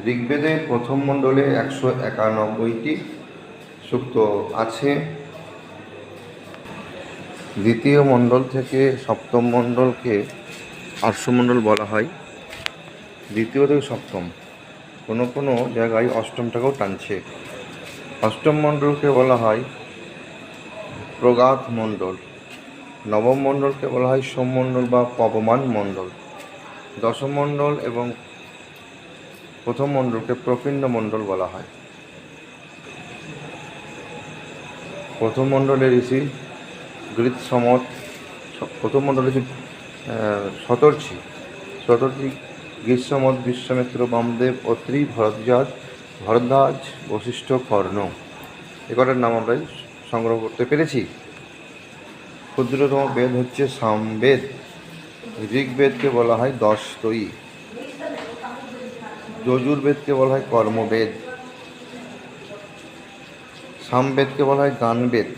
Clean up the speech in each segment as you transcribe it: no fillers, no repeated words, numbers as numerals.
ঋগ্বেদের প্রথম মণ্ডলে 191টি সূক্ত আছে। দ্বিতীয় মণ্ডল থেকে সপ্তম মণ্ডলকে আর্ষমণ্ডল বলা হয়। দ্বিতীয় থেকে সপ্তম, কোনো কোনো জায়গায় অষ্টমটাকেও টানছে। অষ্টম মণ্ডলকে বলা হয় প্রগাত মণ্ডল। নবম মণ্ডলকে বলা হয় সোমমণ্ডল বা পবমান মণ্ডল। দশম মণ্ডল এবং প্রথম মণ্ডলকে প্রপিণ্ড মণ্ডল বলা হয়। প্রথম মণ্ডলের ঋষি গৃৎসমত, প্রথম মণ্ডল ঋষি শতর্ষি, গ্রীষ্মমত, বিশ্বামিত্র, বামদেব, অত্রি, ভরদ্বাজ, বশিষ্ঠ, কর্ণ। এ কটার নাম আমরা সংগ্রহ করতে পেরেছি। ক্ষুদ্রতম বেদ হচ্ছে সামবেদ। ঋগ্বেদকে বলা হয় 10 ত্রয়ী। যজুর্বেদকে বলা হয় কর্মবেদ। সামবেদকে বলা হয় গানবেদ।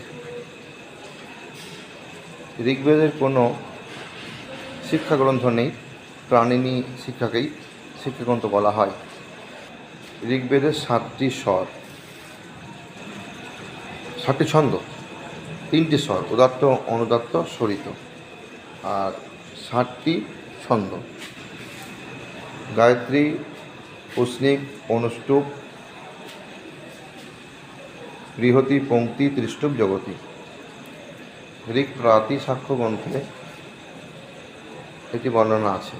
ঋগ্বেদের কোনো শিক্ষাগ্রন্থ নেই, প্রাণিনী শিক্ষাকেই শিক্ষাগ্রন্থ বলা হয়। ঋগ্বেদের 7টি স্বর, 7টি ছন্দ, 3টি স্বর উদাত্ত, অনুদাত্ত, স্বরিত, আর 7টি ছন্দ: গায়ত্রী, পুষ্ণিক, অনুষ্টুপ, বৃহতি, পঙ্ক্তি, ত্রিষ্টুপ, জগতি। ঋক্ প্রাতি সাক্ষ্য গ্রন্থে এটি বর্ণনা আছে।